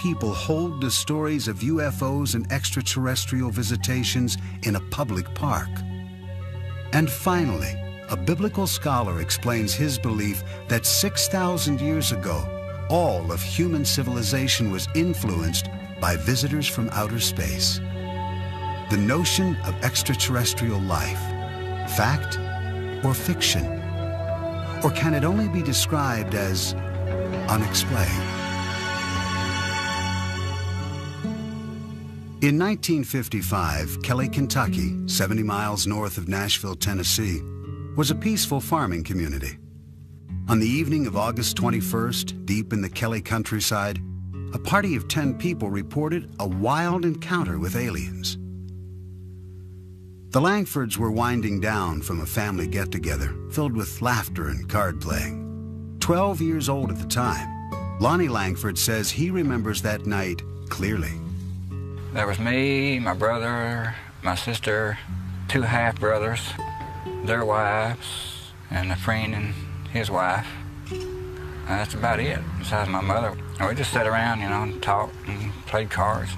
people hold the stories of UFOs and extraterrestrial visitations in a public park. And finally, a biblical scholar explains his belief that 6,000 years ago, all of human civilization was influenced by visitors from outer space. The notion of extraterrestrial life, fact or fiction? Or can it only be described as unexplained? In 1955, Kelly, Kentucky, 70 miles north of Nashville, Tennessee, was a peaceful farming community. On the evening of August 21st, deep in the Kelly countryside, a party of 10 people reported a wild encounter with aliens. The Langfords were winding down from a family get-together filled with laughter and card playing. 12 years old at the time, Lonnie Langford says he remembers that night clearly. There was me, my brother, my sister, 2 half-brothers, their wives, and a friend and his wife. That's about it, besides my mother. And we just sat around, you know, and talked and played cards.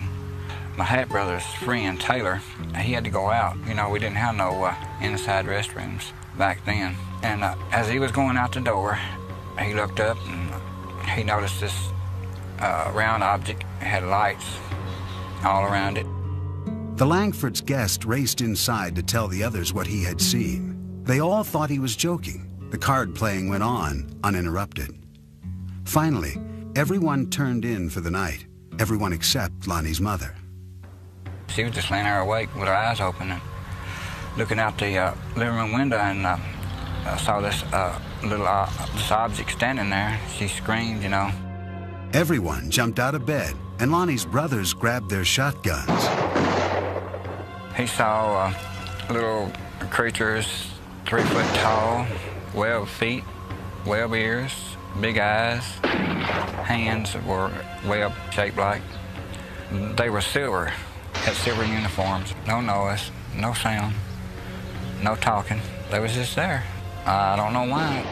My half-brother's friend, Taylor, he had to go out. You know, we didn't have no inside restrooms back then. And as he was going out the door, he looked up and he noticed this round object. It had lights all around it. The Langfords' guest raced inside to tell the others what he had seen. They all thought he was joking. The card playing went on, uninterrupted. Finally, everyone turned in for the night. Everyone except Lonnie's mother. She was just laying there awake with her eyes open and looking out the living room window, and saw this this object standing there. She screamed, you know. Everyone jumped out of bed, and Lonnie's brothers grabbed their shotguns. He saw little creatures 3 foot tall, webbed feet, webbed ears, big eyes, hands that were web shaped like. They were silver. Had silver uniforms, no noise, no sound, no talking. They was just there. I don't know why.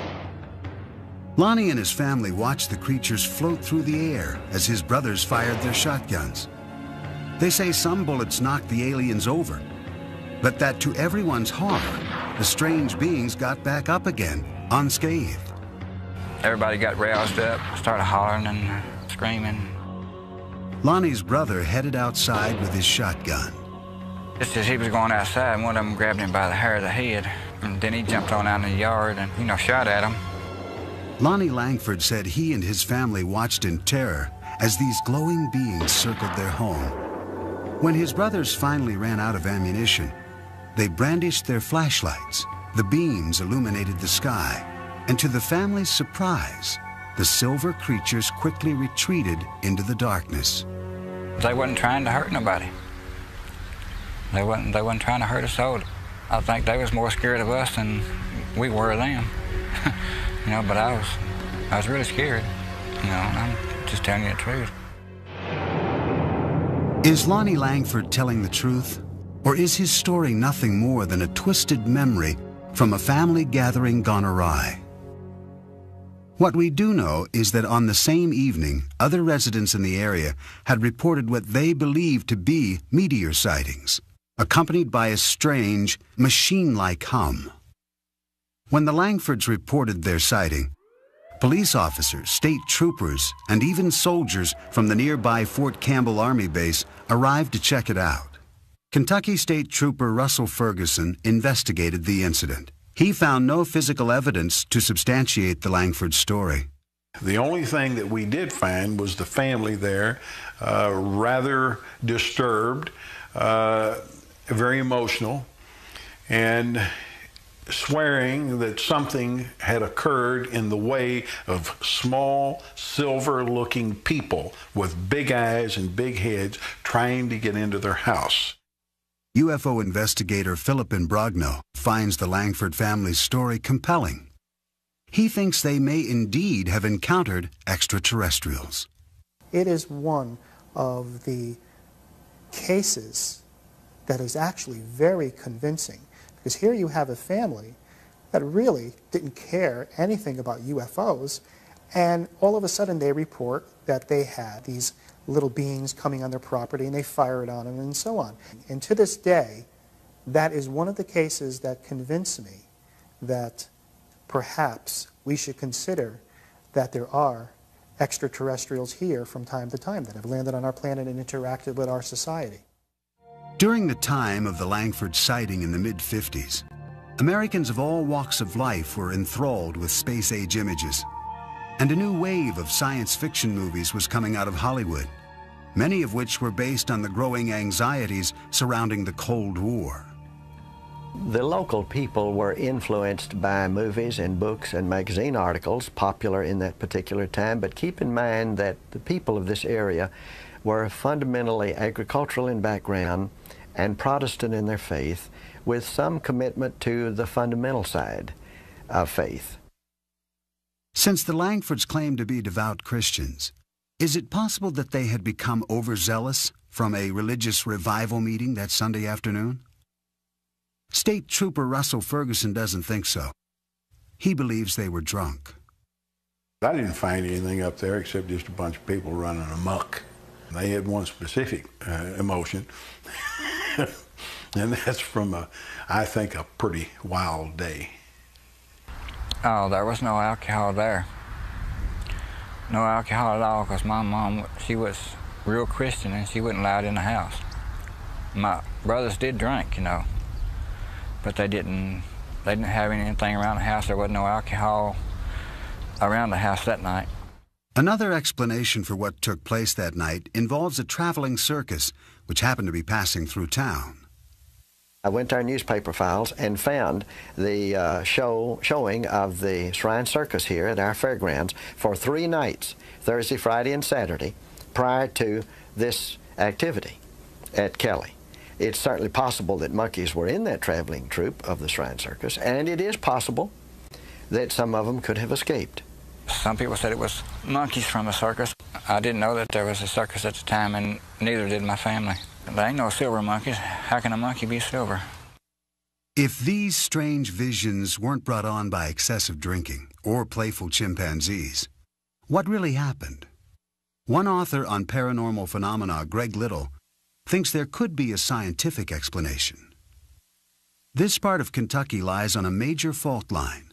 Lonnie and his family watched the creatures float through the air as his brothers fired their shotguns. They say some bullets knocked the aliens over, but that to everyone's horror, the strange beings got back up again, unscathed. Everybody got roused up, started hollering and screaming. Lonnie's brother headed outside with his shotgun. Just as he was going outside, one of them grabbed him by the hair of the head, and then he jumped on out in the yard and, you know, shot at him. Lonnie Langford said he and his family watched in terror as these glowing beings circled their home. When his brothers finally ran out of ammunition, they brandished their flashlights. The beams illuminated the sky, and to the family's surprise, the silver creatures quickly retreated into the darkness. They wasn't trying to hurt nobody. They wasn't trying to hurt us all. I think they was more scared of us than we were of them. You know, but I was really scared. You know, I'm just telling you the truth. Is Lonnie Langford telling the truth? Or is his story nothing more than a twisted memory from a family gathering gone awry? What we do know is that on the same evening, other residents in the area had reported what they believed to be meteor sightings, accompanied by a strange, machine-like hum. When the Langfords reported their sighting, police officers, state troopers, and even soldiers from the nearby Fort Campbell Army Base arrived to check it out. Kentucky State Trooper Russell Ferguson investigated the incident. He found no physical evidence to substantiate the Langford story. The only thing that we did find was the family there, rather disturbed, very emotional, and swearing that something had occurred in the way of small, silver-looking people with big eyes and big heads trying to get into their house. UFO investigator Philip Imbrogno finds the Langford family's story compelling. He thinks they may indeed have encountered extraterrestrials. It is one of the cases that is actually very convincing, because here you have a family that really didn't care anything about UFOs, and all of a sudden they report that they had these little beings coming on their property and they fired on them and so on. And to this day, that is one of the cases that convince me that perhaps we should consider that there are extraterrestrials here from time to time that have landed on our planet and interacted with our society. During the time of the Langford sighting in the mid-50s, Americans of all walks of life were enthralled with space-age images. And a new wave of science fiction movies was coming out of Hollywood, many of which were based on the growing anxieties surrounding the Cold War. The local people were influenced by movies and books and magazine articles popular in that particular time, but keep in mind that the people of this area were fundamentally agricultural in background and Protestant in their faith, with some commitment to the fundamental side of faith. Since the Langfords claimed to be devout Christians, is it possible that they had become overzealous from a religious revival meeting that Sunday afternoon? State Trooper Russell Ferguson doesn't think so. He believes they were drunk. I didn't find anything up there except just a bunch of people running amok. They had one specific emotion, and that's from, I think, a pretty wild day. Oh, there was no alcohol there. No alcohol at all, because my mom, she was real Christian and she wouldn't allow it in the house. My brothers did drink, you know, but they didn't have anything around the house. There wasn't no alcohol around the house that night. Another explanation for what took place that night involves a traveling circus which happened to be passing through town. I went to our newspaper files and found the showing of the Shrine Circus here at our fairgrounds for 3 nights, Thursday, Friday, and Saturday, prior to this activity at Kelly. It's certainly possible that monkeys were in that traveling troupe of the Shrine Circus, and it is possible that some of them could have escaped. Some people said it was monkeys from a circus. I didn't know that there was a circus at the time, and neither did my family. There ain't no silver monkeys. How can a monkey be silver? If these strange visions weren't brought on by excessive drinking or playful chimpanzees, what really happened? One author on paranormal phenomena, Greg Little, thinks there could be a scientific explanation. This part of Kentucky lies on a major fault line.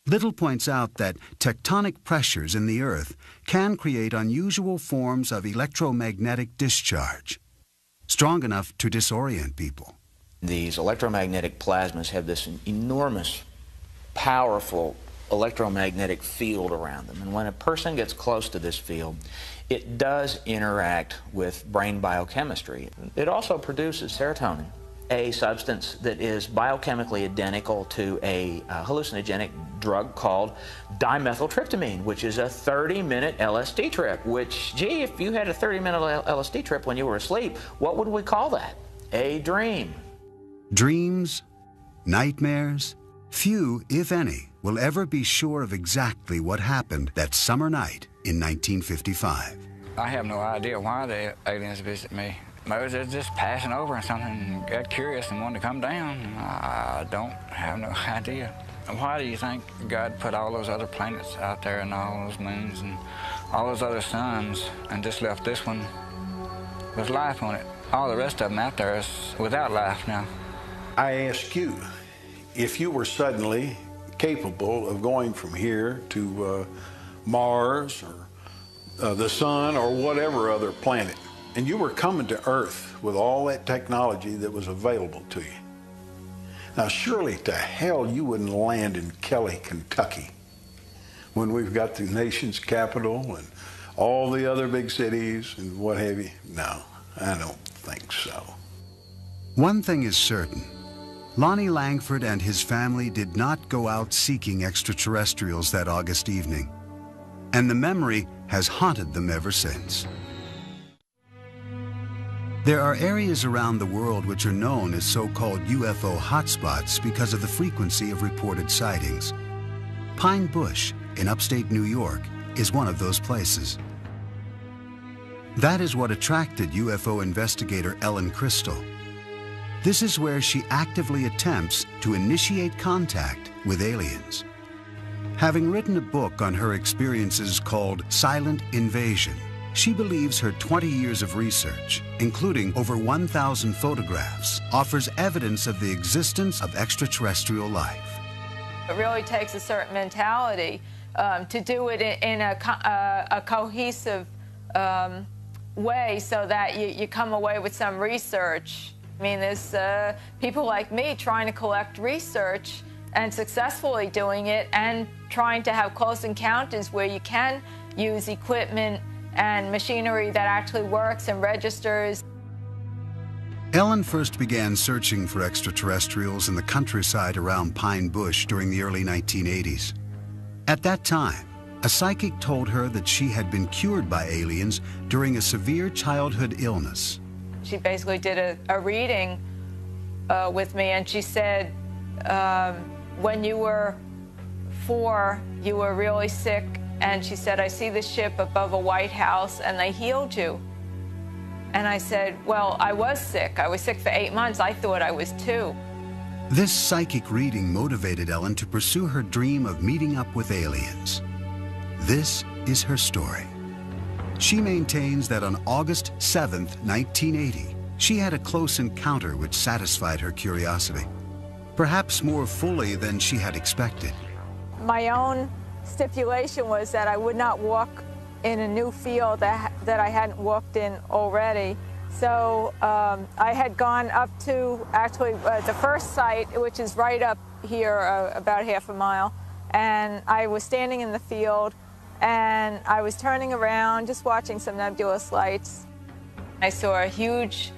Little points out that tectonic pressures in the earth can create unusual forms of electromagnetic discharge, strong enough to disorient people. These electromagnetic plasmas have this enormous, powerful electromagnetic field around them. And when a person gets close to this field, it does interact with brain biochemistry. It also produces serotonin, a substance that is biochemically identical to a hallucinogenic drug called dimethyltryptamine, which is a 30-minute LSD trip, which, gee, if you had a 30-minute LSD trip when you were asleep, what would we call that? A dream. Dreams, nightmares, few, if any, will ever be sure of exactly what happened that summer night in 1955. I have no idea why the aliens visit me. Maybe they're just passing over and something, got curious and wanted to come down. I don't have no idea. Why do you think God put all those other planets out there and all those moons and all those other suns and just left this one with life on it? All the rest of them out there is without life now. I ask you, if you were suddenly capable of going from here to Mars or the sun or whatever other planet, and you were coming to Earth with all that technology that was available to you. Now, surely to hell you wouldn't land in Kelly, Kentucky, when we've got the nation's capital and all the other big cities and what have you. No, I don't think so. One thing is certain. Lonnie Langford and his family did not go out seeking extraterrestrials that August evening, and the memory has haunted them ever since. There are areas around the world which are known as so-called UFO hotspots because of the frequency of reported sightings. Pine Bush in upstate New York is one of those places. That is what attracted UFO investigator Ellen Crystal. This is where she actively attempts to initiate contact with aliens. Having written a book on her experiences called Silent Invasion, she believes her 20 years of research, including over 1,000 photographs, offers evidence of the existence of extraterrestrial life. It really takes a certain mentality to do it in a cohesive way so that you come away with some research. I mean, there's people like me trying to collect research and successfully doing it and trying to have close encounters where you can use equipment and machinery that actually works and registers. Ellen first began searching for extraterrestrials in the countryside around Pine Bush during the early 1980s. At that time, a psychic told her that she had been cured by aliens during a severe childhood illness. She basically did a reading with me, and she said, when you were 4, you were really sick, and she said, I see the ship above a White House, and they healed you. And I said, well, I was sick. I was sick for 8 months. I thought I was 2. This psychic reading motivated Ellen to pursue her dream of meeting up with aliens. This is her story. She maintains that on August 7th, 1980, she had a close encounter which satisfied her curiosity, perhaps more fully than she had expected. My own stipulation was that I would not walk in a new field that I hadn't walked in already. So I had gone up to actually the first site, which is right up here, about half a mile, and I was standing in the field, and I was turning around, just watching some nebulous lights. I saw a huge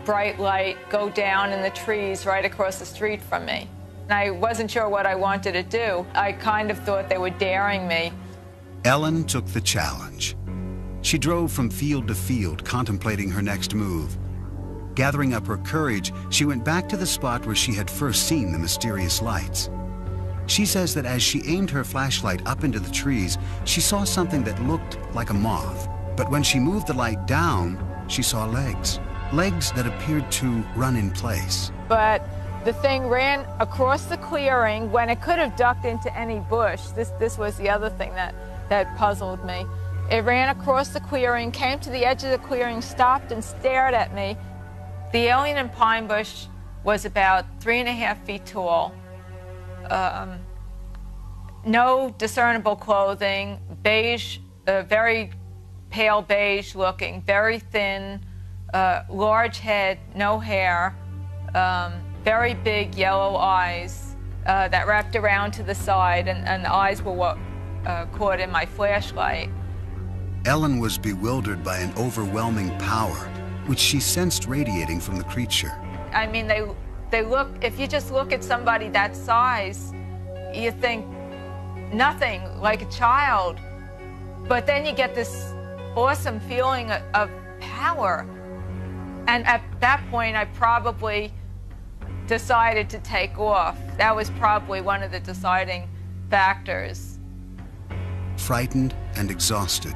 bright light go down in the trees right across the street from me. And I wasn't sure what I wanted to do. I kind of thought they were daring me. Ellen took the challenge. She drove from field to field, contemplating her next move. Gathering up her courage, she went back to the spot where she had first seen the mysterious lights. She says that as she aimed her flashlight up into the trees, she saw something that looked like a moth. But when she moved the light down, she saw legs. Legs that appeared to run in place. But the thing ran across the clearing when it could have ducked into any bush. This was the other thing that puzzled me. It ran across the clearing, came to the edge of the clearing, stopped and stared at me. The alien in Pine Bush was about 3.5 feet tall. No discernible clothing, beige, very pale beige looking, very thin, large head, no hair, very big yellow eyes that wrapped around to the side, and the eyes were what caught in my flashlight. Ellen was bewildered by an overwhelming power, which she sensed radiating from the creature. I mean, they look, if you just look at somebody that size, you think nothing, like a child. But then you get this awesome feeling of power. And at that point, I probably decided to take off. That was probably one of the deciding factors. Frightened and exhausted,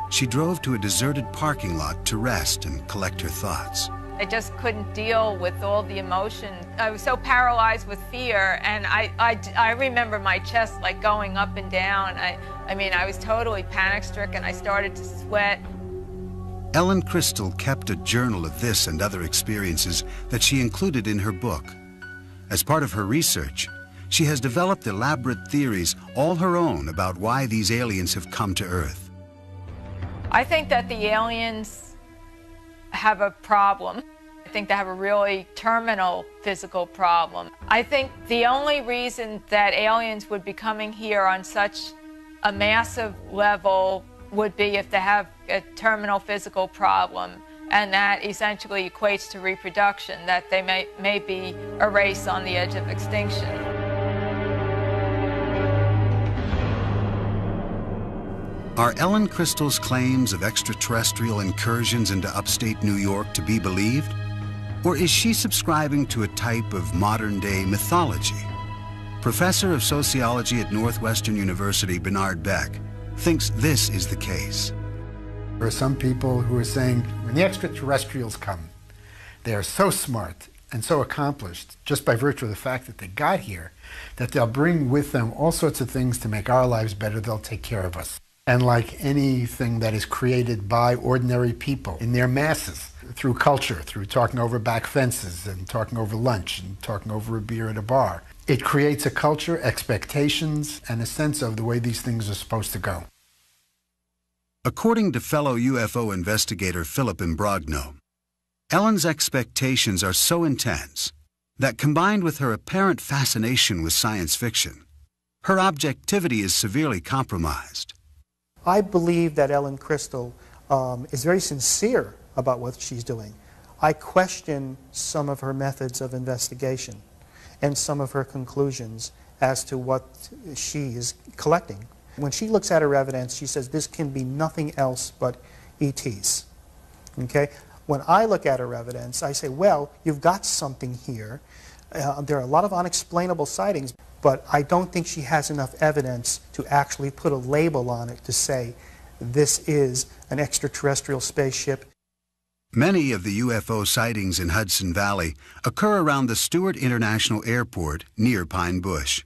she drove to a deserted parking lot to rest and collect her thoughts. I just couldn't deal with all the emotion. I was so paralyzed with fear, and I remember my chest like going up and down. I mean, I was totally panic-stricken. I started to sweat. Ellen Crystal kept a journal of this and other experiences that she included in her book. As part of her research, she has developed elaborate theories, all her own, about why these aliens have come to Earth. I think that the aliens have a problem. I think they have a really terminal physical problem. I think the only reason that aliens would be coming here on such a massive level would be if they have a terminal physical problem, and that essentially equates to reproduction, that they may be a race on the edge of extinction. Are Ellen Crystal's claims of extraterrestrial incursions into upstate New York to be believed? Or is she subscribing to a type of modern-day mythology? Professor of Sociology at Northwestern University, Bernard Beck, thinks this is the case. There are some people who are saying, when the extraterrestrials come, they are so smart and so accomplished just by virtue of the fact that they got here, that they'll bring with them all sorts of things to make our lives better. They'll take care of us. And like anything that is created by ordinary people in their masses, through culture, through talking over back fences and talking over lunch and talking over a beer at a bar, it creates a culture, expectations, and a sense of the way these things are supposed to go. According to fellow UFO investigator Philip Imbrogno, Ellen's expectations are so intense that, combined with her apparent fascination with science fiction, her objectivity is severely compromised. I believe that Ellen Crystal is very sincere about what she's doing. I question some of her methods of investigation and some of her conclusions as to what she is collecting. When she looks at her evidence, she says this can be nothing else but ETs. Okay? When I look at her evidence, I say, well, you've got something here. There are a lot of unexplainable sightings, but I don't think she has enough evidence to actually put a label on it to say this is an extraterrestrial spaceship. Many of the UFO sightings in Hudson Valley occur around the Stewart International Airport near Pine Bush.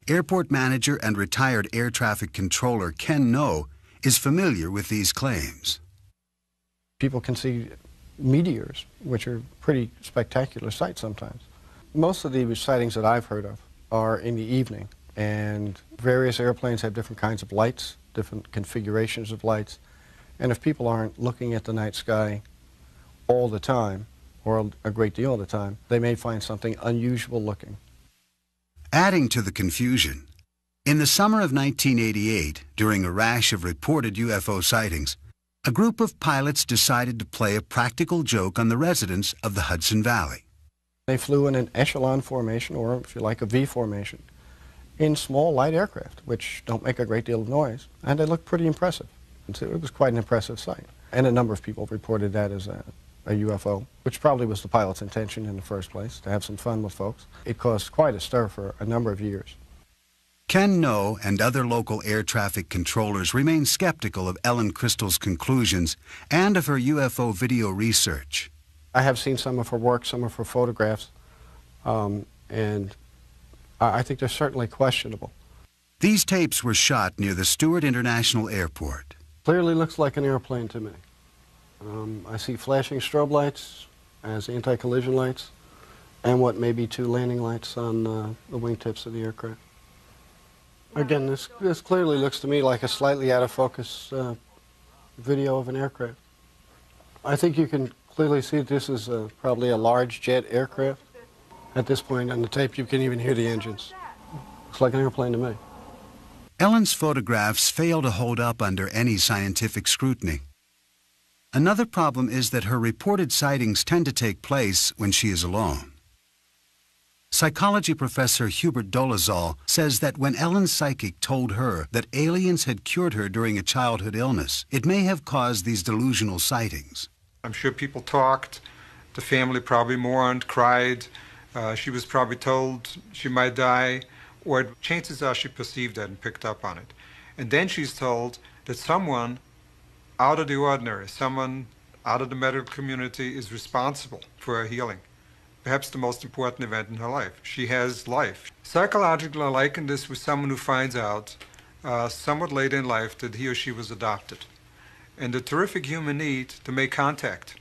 Airport manager and retired air traffic controller Ken No is familiar with these claims. People can see meteors, which are pretty spectacular sights sometimes. Most of the sightings that I've heard of are in the evening, and various airplanes have different kinds of lights, different configurations of lights, and if people aren't looking at the night sky all the time, or a great deal of the time, they may find something unusual looking. Adding to the confusion, in the summer of 1988, during a rash of reported UFO sightings, a group of pilots decided to play a practical joke on the residents of the Hudson Valley. They flew in an echelon formation, or if you like, a V formation, in small light aircraft, which don't make a great deal of noise, and they looked pretty impressive. And so it was quite an impressive sight. And a number of people reported that as a UFO, which probably was the pilot's intention in the first place, to have some fun with folks. It caused quite a stir for a number of years. Ken No and other local air traffic controllers remain skeptical of Ellen Crystal's conclusions and of her UFO video research. I have seen some of her work, some of her photographs, and I think they're certainly questionable. These tapes were shot near the Stewart International Airport. Clearly looks like an airplane to me. I see flashing strobe lights as anti-collision lights, and what may be two landing lights on the wingtips of the aircraft. Again, this clearly looks to me like a slightly out of focus video of an aircraft. I think you can clearly see that this is probably a large jet aircraft. At this point on the tape, you can even hear the engines. Looks like an airplane to me. Ellen's photographs fail to hold up under any scientific scrutiny. Another problem is that her reported sightings tend to take place when she is alone. Psychology professor Hubert Dolezal says that when Ellen's psychic told her that aliens had cured her during a childhood illness, it may have caused these delusional sightings. I'm sure people talked. The family probably mourned, cried. She was probably told she might die, or chances are she perceived that and picked up on it. And then she's told that someone out of the ordinary, someone out of the medical community is responsible for her healing. Perhaps the most important event in her life. She has life. Psychologically, I liken this with someone who finds out somewhat late in life that he or she was adopted, and the terrific human need to make contact.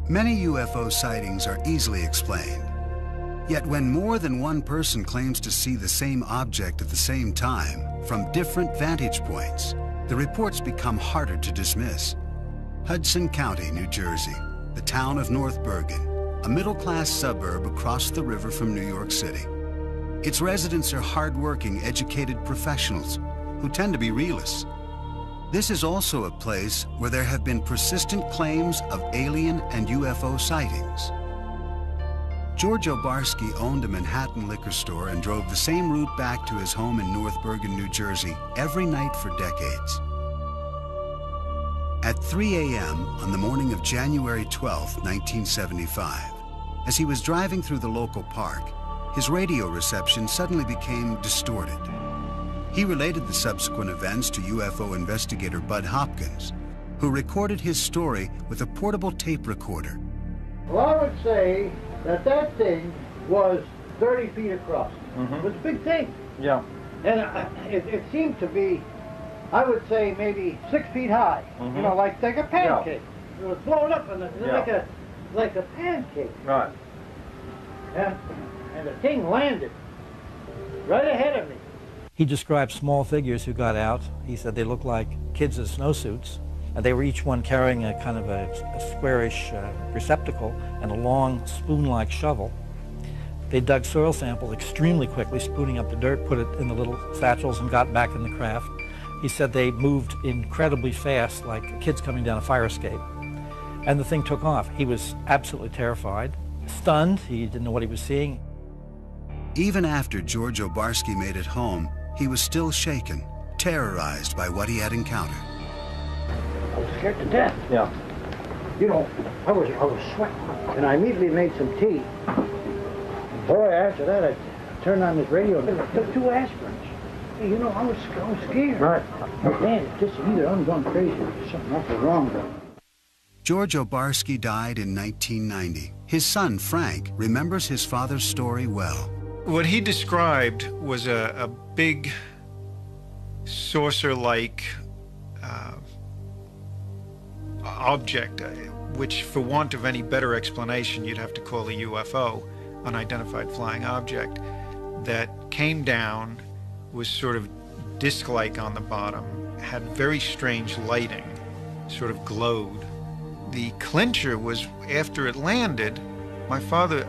Many UFO sightings are easily explained. Yet when more than one person claims to see the same object at the same time from different vantage points, the reports become harder to dismiss. Hudson County, New Jersey, the town of North Bergen, a middle-class suburb across the river from New York City. Its residents are hard-working, educated professionals who tend to be realists. This is also a place where there have been persistent claims of alien and UFO sightings. George Obarski owned a Manhattan liquor store and drove the same route back to his home in North Bergen, New Jersey, every night for decades. At 3 a.m. on the morning of January 12, 1975, as he was driving through the local park, his radio reception suddenly became distorted. He related the subsequent events to UFO investigator Bud Hopkins, who recorded his story with a portable tape recorder Well, I would say that that thing was 30 feet across. It was a big thing. Yeah. And it seemed to be, I would say, maybe 6 feet high. You know, like a pancake. It was blown up and like a pancake. Right. And the thing landed right ahead of me. He described small figures who got out. He said they looked like kids in snowsuits, and they were each one carrying a kind of a squarish receptacle and a long spoon-like shovel. They dug soil samples extremely quickly, spooning up the dirt, put it in the little satchels, and got back in the craft. He said they moved incredibly fast, like kids coming down a fire escape. And the thing took off. He was absolutely terrified, stunned. He didn't know what he was seeing. Even after George Obarski made it home, he was still shaken, terrorized by what he had encountered. I was scared to death. Yeah. You know, I was sweating, and I immediately made some tea. Boy, after that, I turned on this radio and took 2 aspirins. You know, I was scared. Right. But man, just either I'm going crazy or there's something awful wrong with me. George Obarski died in 1990. His son, Frank, remembers his father's story well. What he described was a big saucer-like object, which, for want of any better explanation, you'd have to call a UFO, unidentified flying object, that came down, was sort of disc-like on the bottom, had very strange lighting, sort of glowed. The clincher was, after it landed, my father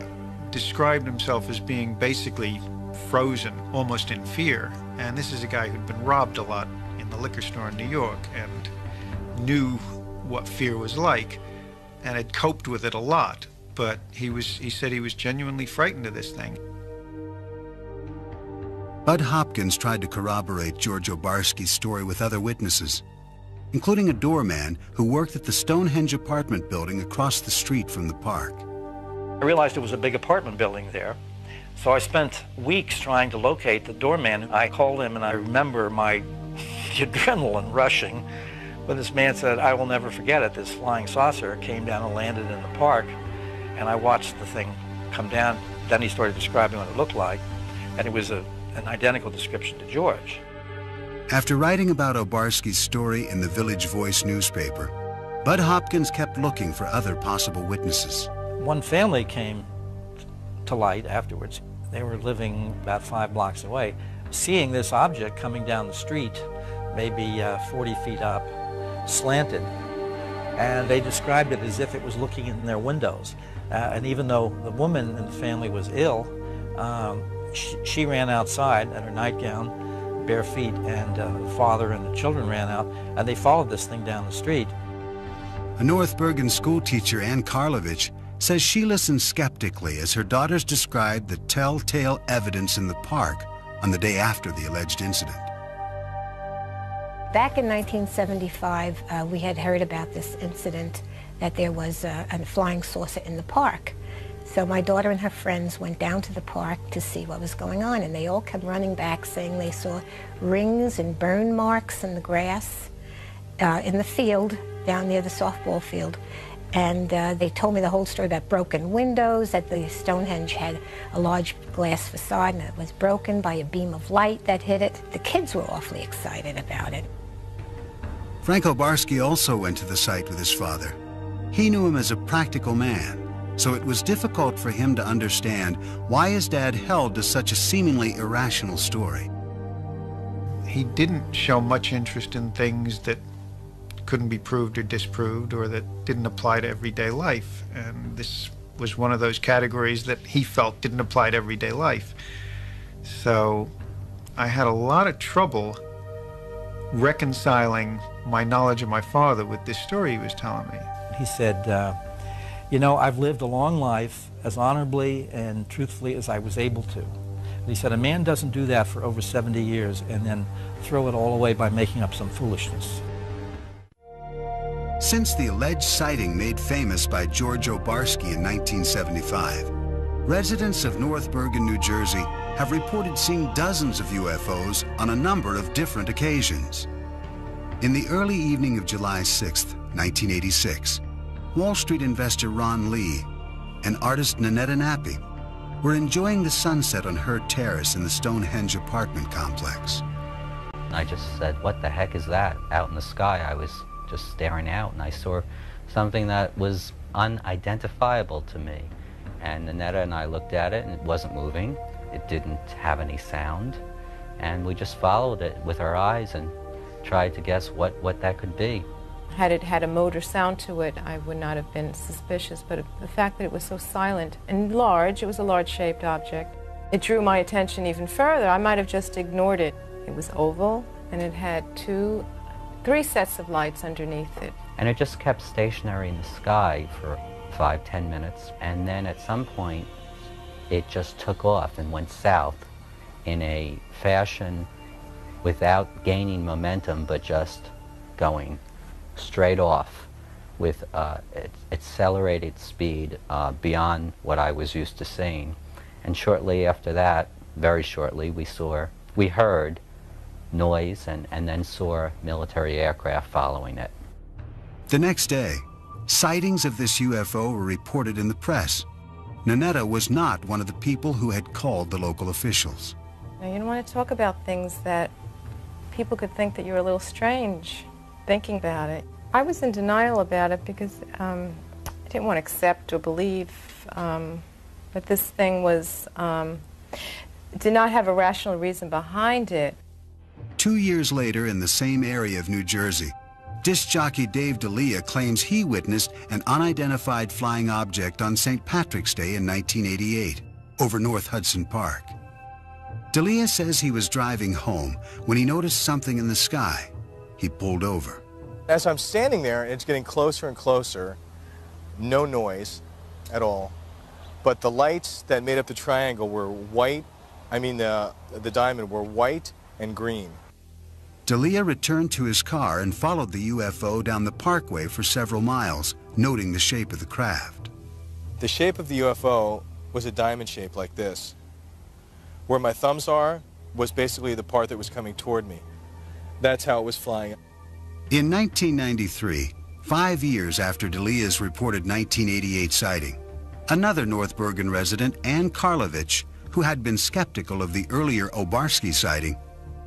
described himself as being basically frozen, almost in fear. And this is a guy who'd been robbed a lot in the liquor store in New York and knew what fear was like and had coped with it a lot. But he said he was genuinely frightened of this thing. Bud Hopkins tried to corroborate George Obarski's story with other witnesses, including a doorman who worked at the Stonehenge apartment building across the street from the park. I realized it was a big apartment building there, so I spent weeks trying to locate the doorman. I called him, and I remember the adrenaline rushing when this man said, "I will never forget it. This flying saucer came down and landed in the park," and I watched the thing come down. Then he started describing what it looked like, and it was an identical description to George. After writing about Obarski's story in the Village Voice newspaper, Bud Hopkins kept looking for other possible witnesses. One family came to light afterwards. They were living about 5 blocks away, seeing this object coming down the street, maybe 40 feet up, slanted, and they described it as if it was looking in their windows. And even though the woman in the family was ill, she ran outside in her nightgown, bare feet, and the father and the children ran out, and they followed this thing down the street. A North Bergen school teacher, Ann Karlovich, says she listened skeptically as her daughters described the telltale evidence in the park on the day after the alleged incident. Back in 1975, we had heard about this incident that there was a flying saucer in the park. So my daughter and her friends went down to the park to see what was going on, and they all kept running back saying they saw rings and burn marks in the grass in the field down near the softball field. And they told me the whole story about broken windows, that the Stonehenge had a large glass facade and it was broken by a beam of light that hit it. The kids were awfully excited about it. Frank Obarski also went to the site with his father. He knew him as a practical man, so it was difficult for him to understand why his dad held to such a seemingly irrational story. He didn't show much interest in things that couldn't be proved or disproved, or that didn't apply to everyday life. And this was one of those categories that he felt didn't apply to everyday life. So I had a lot of trouble reconciling my knowledge of my father with this story he was telling me. He said, you know, I've lived a long life as honorably and truthfully as I was able to. And he said, a man doesn't do that for over 70 years and then throw it all away by making up some foolishness. Since the alleged sighting made famous by George Obarski in 1975, residents of North Bergen, New Jersey have reported seeing dozens of UFOs on a number of different occasions. In the early evening of July 6, 1986, Wall Street investor Ron Lee and artist Nanetta Nappi were enjoying the sunset on her terrace in the Stonehenge apartment complex. I just said, "What the heck is that?" Out in the sky, I was just staring out, and I saw something that was unidentifiable to me. And Nanetta and I looked at it, and it wasn't moving. It didn't have any sound. And we just followed it with our eyes and tried to guess what that could be. Had it had a motor sound to it, I would not have been suspicious, but the fact that it was so silent and large, it was a large-shaped object, it drew my attention even further. I might have just ignored it. It was oval, and it had three sets of lights underneath it. And it just kept stationary in the sky for 5-10 minutes, and then at some point it just took off and went south in a fashion without gaining momentum, but just going straight off with accelerated speed beyond what I was used to seeing. And shortly after that, very shortly, we heard noise and then saw military aircraft following it. The next day, sightings of this UFO were reported in the press. Nanetta was not one of the people who had called the local officials. Now, you don't want to talk about things that people could think that you're a little strange thinking about it. I was in denial about it because I didn't want to accept or believe that this thing did not have a rational reason behind it. 2 years later, in the same area of New Jersey, disc jockey Dave D'Elia claims he witnessed an unidentified flying object on St. Patrick's Day in 1988 over North Hudson Park. D'Elia says he was driving home when he noticed something in the sky. He pulled over. As I'm standing there, it's getting closer and closer, no noise at all, but the lights that made up the triangle were white, the diamond were white and green. D'Elia returned to his car and followed the UFO down the parkway for several miles, noting the shape of the craft. The shape of the UFO was a diamond shape like this. Where my thumbs are was basically the part that was coming toward me. That's how it was flying. In 1993, 5 years after D'Elia's reported 1988 sighting, another North Bergen resident, Ann Karlovich, who had been skeptical of the earlier Obarski sighting,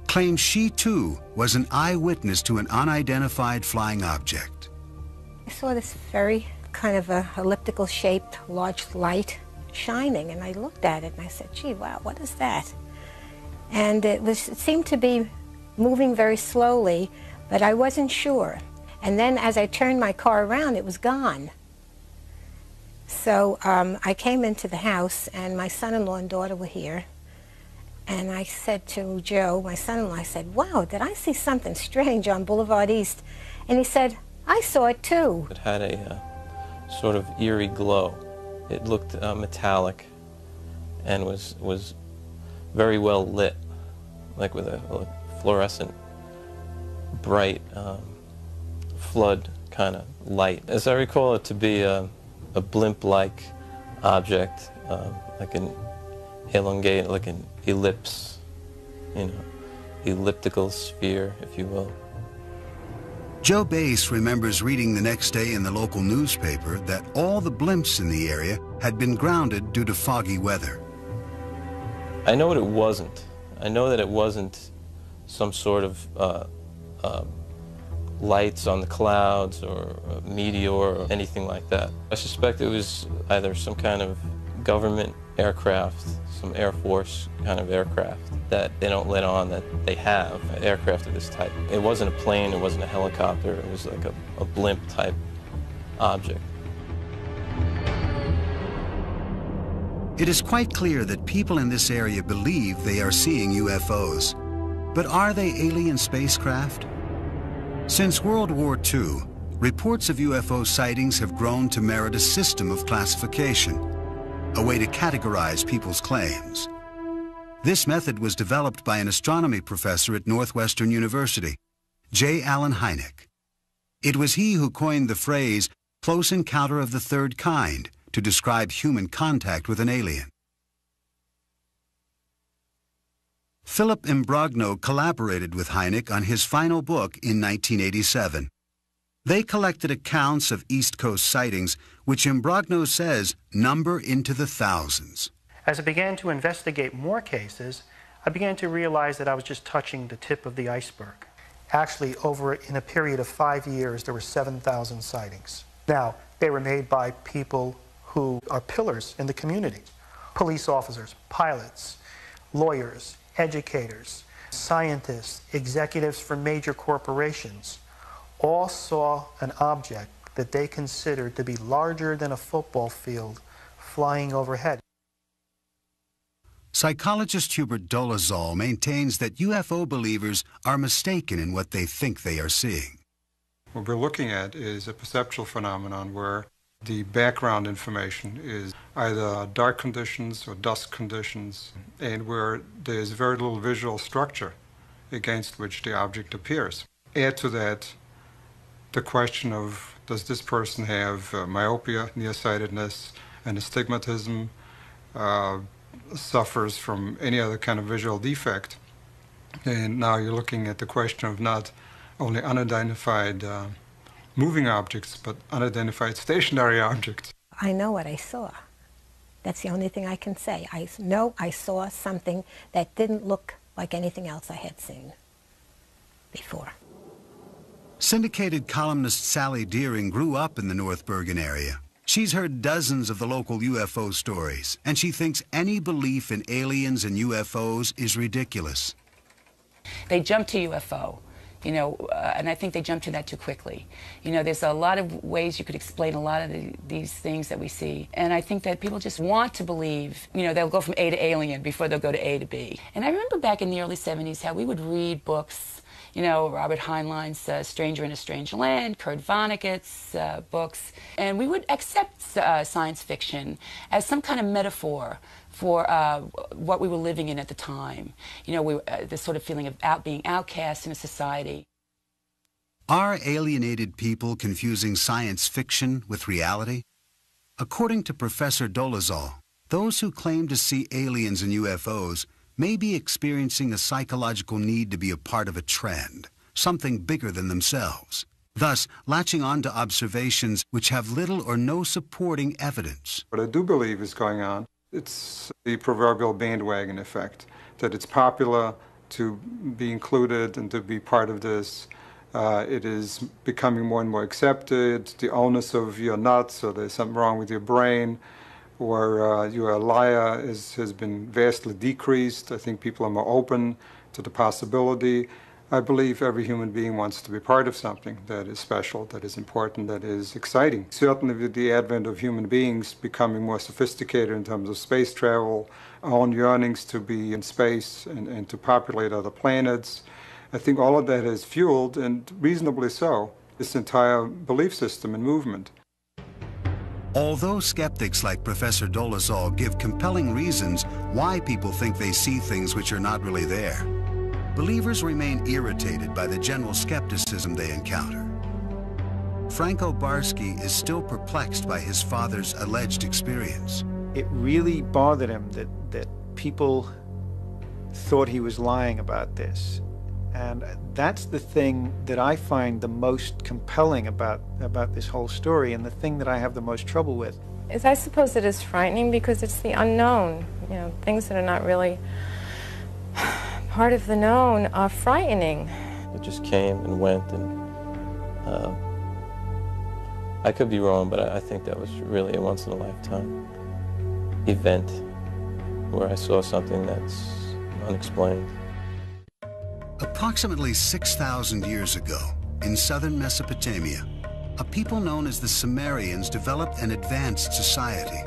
claimed she too was an eyewitness to an unidentified flying object. I saw this very kind of a elliptical shaped large light shining, and I looked at it and I said, "Gee, wow, what is that?" And it seemed to be moving very slowly, but I wasn't sure. And then as I turned my car around, it was gone. So I came into the house, and my son-in-law and daughter were here. And I said to Joe, my son-in-law, I said, "Wow, did I see something strange on Boulevard East?" And he said, "I saw it too." It had a sort of eerie glow. It looked metallic and was very well lit, like with a fluorescent, bright flood kind of light. As I recall it to be a blimp-like object, like an elongated, like an ellipse, elliptical sphere, if you will. Joe Bass remembers reading the next day in the local newspaper that all the blimps in the area had been grounded due to foggy weather. I know what it wasn't. I know that it wasn't some sort of lights on the clouds or a meteor or anything like that. I suspect it was either some kind of government aircraft, some Air Force kind of aircraft that they don't let on that they have aircraft of this type. It wasn't a plane, it wasn't a helicopter, it was like a blimp type object. It is quite clear that people in this area believe they are seeing UFOs. But are they alien spacecraft? Since World War II, reports of UFO sightings have grown to merit a system of classification, a way to categorize people's claims. This method was developed by an astronomy professor at Northwestern University, J. Allen Hynek. It was he who coined the phrase "close encounter of the third kind" to describe human contact with an alien. Philip Imbrogno collaborated with Hynek on his final book in 1987. They collected accounts of East Coast sightings, which Imbrogno says number into the thousands. As I began to investigate more cases, I began to realize that I was just touching the tip of the iceberg. Actually, in a period of 5 years, there were 7,000 sightings. Now, they were made by people who are pillars in the community. Police officers, pilots, lawyers, educators, scientists, executives for major corporations, all saw an object that they considered to be larger than a football field flying overhead. Psychologist Hubert Dolezal maintains that UFO believers are mistaken in what they think they are seeing. What we're looking at is a perceptual phenomenon where the background information is either dark conditions or dusk conditions, and where there's very little visual structure against which the object appears. Add to that the question of, does this person have myopia, nearsightedness, and astigmatism, suffers from any other kind of visual defect? And now you're looking at the question of not only unidentified moving objects, but unidentified stationary objects. I know what I saw. That's the only thing I can say. I know I saw something that didn't look like anything else I had seen before. Syndicated columnist Sally Deering grew up in the North Bergen area. She's heard dozens of the local UFO stories, and she thinks any belief in aliens and UFOs is ridiculous. They jump to UFO, and I think they jump to that too quickly. There's a lot of ways you could explain a lot of these things that we see, and I think that people just want to believe, they'll go from A to alien before they'll go to A to B. And I remember back in the early 70s how we would read books, Robert Heinlein's Stranger in a Strange Land, Kurt Vonnegut's books, and we would accept science fiction as some kind of metaphor for what we were living in at the time. This sort of feeling of being outcast in a society. Are alienated people confusing science fiction with reality? According to Professor Dolezal, those who claim to see aliens and UFOs may be experiencing a psychological need to be a part of a trend, something bigger than themselves, thus latching on to observations which have little or no supporting evidence. What I do believe is going on, it's the proverbial bandwagon effect, that it's popular to be included and to be part of this. It is becoming more and more accepted. The onus of you're nuts, or there's something wrong with your brain, or you're a liar has been vastly decreased. I think people are more open to the possibility. I believe every human being wants to be part of something that is special, that is important, that is exciting. Certainly with the advent of human beings becoming more sophisticated in terms of space travel, our own yearnings to be in space and to populate other planets, I think all of that has fueled, and reasonably so, this entire belief system and movement. Although skeptics like Professor Dolezal give compelling reasons why people think they see things which are not really there, believers remain irritated by the general skepticism they encounter. Franco Barsky is still perplexed by his father's alleged experience. It really bothered him that people thought he was lying about this. And that's the thing that I find the most compelling about this whole story, and the thing that I have the most trouble with. I suppose it is frightening because it's the unknown. Things that are not really part of the known are frightening. It just came and went, and I could be wrong, but I think that was really a once-in-a-lifetime event where I saw something that's unexplained. Approximately 6,000 years ago, in southern Mesopotamia, a people known as the Sumerians developed an advanced society.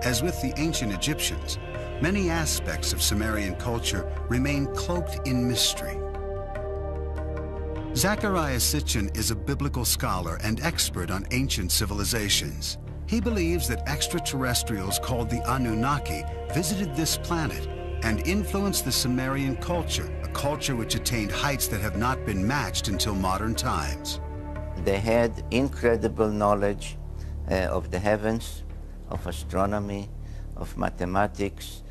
As with the ancient Egyptians, many aspects of Sumerian culture remain cloaked in mystery. Zachariah Sitchin is a biblical scholar and expert on ancient civilizations. He believes that extraterrestrials called the Anunnaki visited this planet and influenced the Sumerian culture, a culture which attained heights that have not been matched until modern times. They had incredible knowledge of the heavens, of astronomy, of mathematics.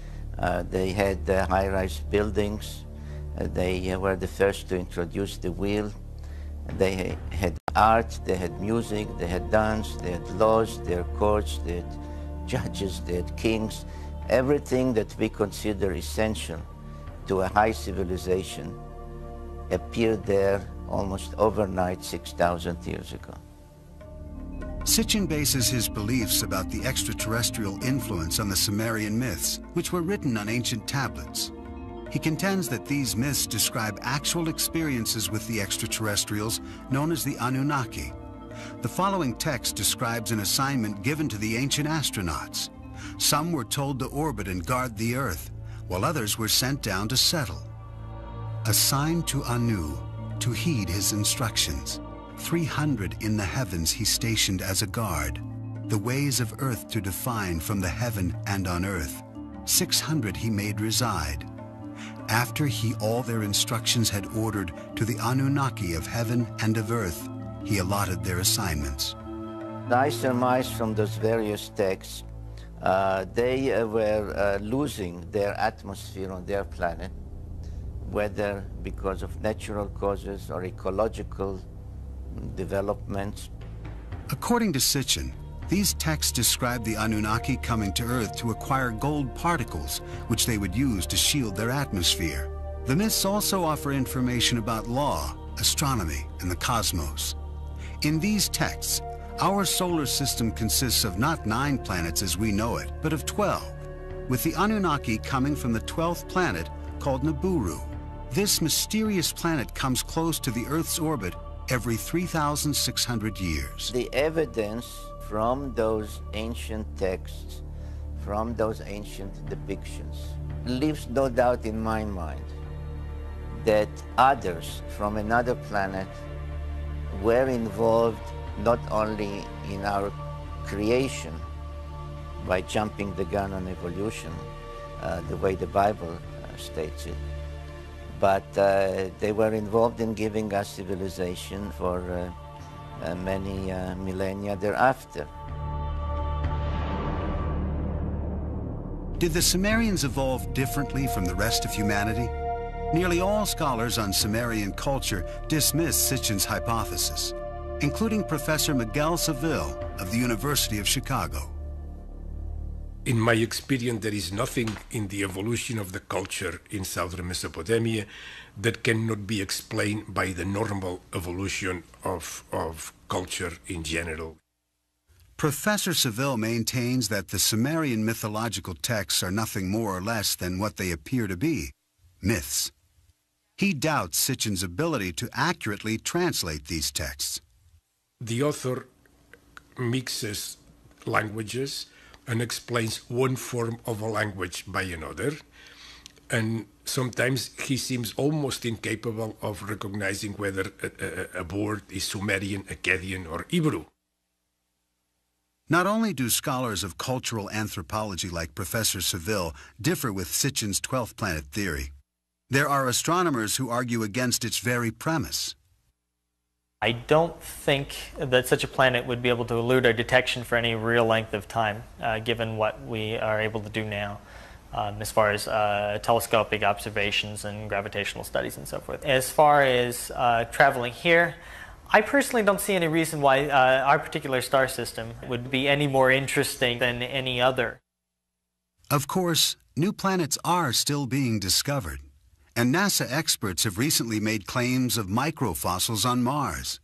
They had high-rise buildings. They were the first to introduce the wheel. They had art, they had music, they had dance, they had laws, they had courts, they had judges, they had kings. Everything that we consider essential to a high civilization appeared there almost overnight 6,000 years ago. Sitchin bases his beliefs about the extraterrestrial influence on the Sumerian myths, which were written on ancient tablets. He contends that these myths describe actual experiences with the extraterrestrials known as the Anunnaki. The following text describes an assignment given to the ancient astronauts. Some were told to orbit and guard the Earth, while others were sent down to settle. Assigned to Anu to heed his instructions. 300 in the heavens he stationed as a guard, the ways of earth to define from the heaven and on earth. 600 he made reside. After he all their instructions had ordered to the Anunnaki of heaven and of earth, he allotted their assignments. I surmise from those various texts, they were losing their atmosphere on their planet, whether because of natural causes or ecological developments. According to Sitchin, these texts describe the Anunnaki coming to Earth to acquire gold particles, which they would use to shield their atmosphere. The myths also offer information about law, astronomy, and the cosmos. In these texts, our solar system consists of not 9 planets as we know it, but of 12, with the Anunnaki coming from the 12th planet called Nibiru. This mysterious planet comes close to the Earth's orbit every 3,600 years. The evidence from those ancient texts, from those ancient depictions, leaves no doubt in my mind that others from another planet were involved not only in our creation by jumping the gun on evolution, the way the Bible states it, but they were involved in giving us civilization for many millennia thereafter. Did the Sumerians evolve differently from the rest of humanity? Nearly all scholars on Sumerian culture dismiss Sitchin's hypothesis, including Professor Miguel Seville of the University of Chicago. In my experience, there is nothing in the evolution of the culture in southern Mesopotamia that cannot be explained by the normal evolution of culture in general. Professor Seville maintains that the Sumerian mythological texts are nothing more or less than what they appear to be, myths. He doubts Sitchin's ability to accurately translate these texts. The author mixes languages and explains one form of a language by another, and sometimes he seems almost incapable of recognizing whether a word is Sumerian, Akkadian, or Hebrew. Not only do scholars of cultural anthropology like Professor Seville differ with Sitchin's 12th planet theory, there are astronomers who argue against its very premise. I don't think that such a planet would be able to elude our detection for any real length of time, given what we are able to do now, as far as telescopic observations and gravitational studies and so forth. As far as traveling here, I personally don't see any reason why our particular star system would be any more interesting than any other. Of course, new planets are still being discovered, and NASA experts have recently made claims of microfossils on Mars.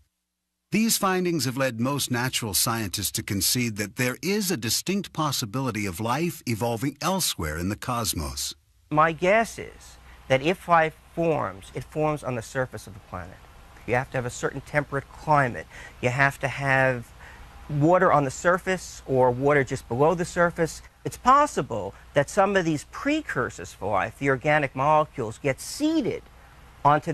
These findings have led most natural scientists to concede that there is a distinct possibility of life evolving elsewhere in the cosmos. My guess is that if life forms, it forms on the surface of the planet. You have to have a certain temperate climate. You have to have water on the surface or water just below the surface. It's possible that some of these precursors for life, the organic molecules, get seeded onto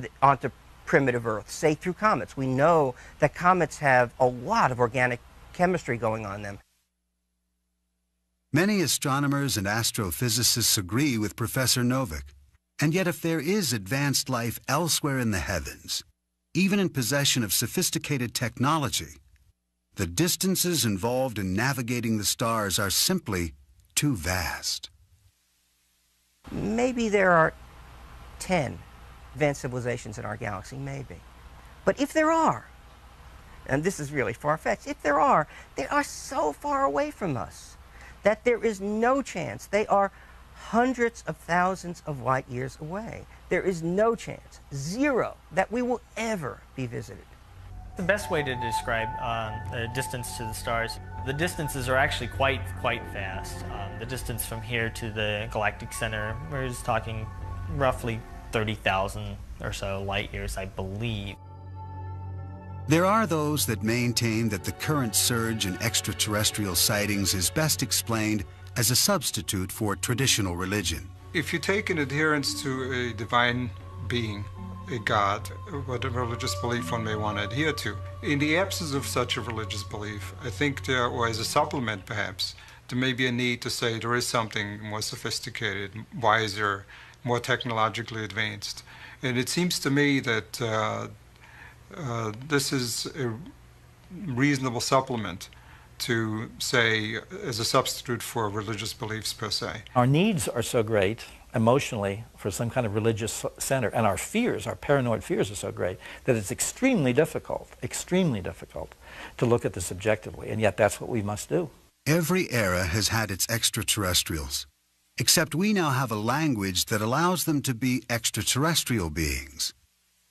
primitive Earth, say through comets. We know that comets have a lot of organic chemistry going on them. Many astronomers and astrophysicists agree with Professor Novick. And yet if there is advanced life elsewhere in the heavens, even in possession of sophisticated technology, the distances involved in navigating the stars are simply too vast. Maybe there are 10 advanced civilizations in our galaxy, maybe. But if there are, and this is really far-fetched, if there are, they are so far away from us that there is no chance. They are hundreds of thousands of light years away. There is no chance, zero, that we will ever be visited. The best way to describe the distance to the stars, the distances are actually quite fast. The distance from here to the galactic center, we're just talking roughly 30,000 or so light years, I believe. There are those that maintain that the current surge in extraterrestrial sightings is best explained as a substitute for traditional religion. If you take an adherence to a divine being, a God, what a religious belief one may want to adhere to, in the absence of such a religious belief, I think there, or as a supplement perhaps, there may be a need to say there is something more sophisticated, wiser, more technologically advanced. And it seems to me that this is a reasonable supplement to say as a substitute for religious beliefs per se. Our needs are so great emotionally for some kind of religious center, and our fears, our paranoid fears are so great that it's extremely difficult to look at this objectively, and yet that's what we must do. Every era has had its extraterrestrials, except we now have a language that allows them to be extraterrestrial beings,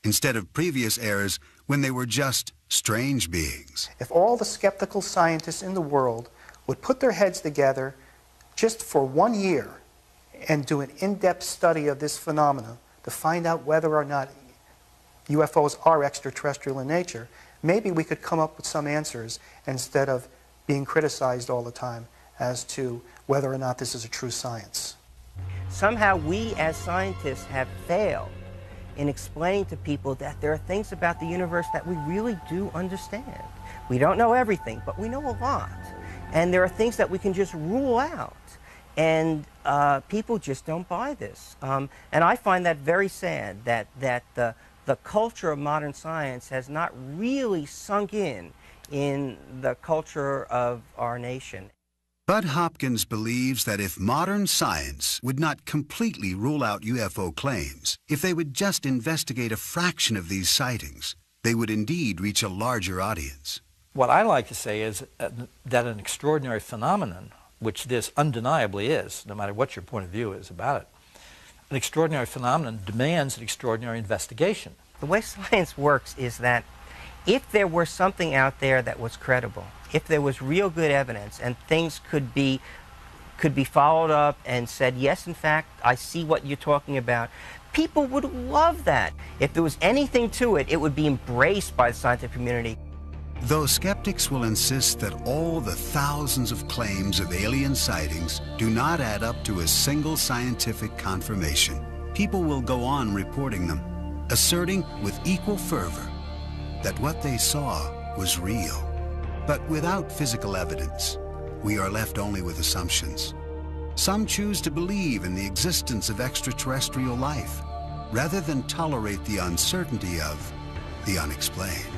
instead of previous eras when they were just strange beings. If all the skeptical scientists in the world would put their heads together just for 1 year and do an in-depth study of this phenomena to find out whether or not UFOs are extraterrestrial in nature, maybe we could come up with some answers instead of being criticized all the time as to whether or not this is a true science. Somehow we as scientists have failed in explaining to people that there are things about the universe that we really do understand. We don't know everything, but we know a lot. And there are things that we can just rule out. And people just don't buy this. And I find that very sad, that the culture of modern science has not really sunk in the culture of our nation. Bud Hopkins believes that if modern science would not completely rule out UFO claims, if they would just investigate a fraction of these sightings, they would indeed reach a larger audience. What I like to say is that an extraordinary phenomenon, which this undeniably is, no matter what your point of view is about it, an extraordinary phenomenon demands an extraordinary investigation. The way science works is that if there were something out there that was credible, if there was real good evidence and things could be followed up and said, yes, in fact, I see what you're talking about, people would love that. If there was anything to it, it would be embraced by the scientific community. Though skeptics will insist that all the thousands of claims of alien sightings do not add up to a single scientific confirmation, people will go on reporting them, asserting with equal fervor that what they saw was real. But without physical evidence, we are left only with assumptions. Some choose to believe in the existence of extraterrestrial life, rather than tolerate the uncertainty of the unexplained.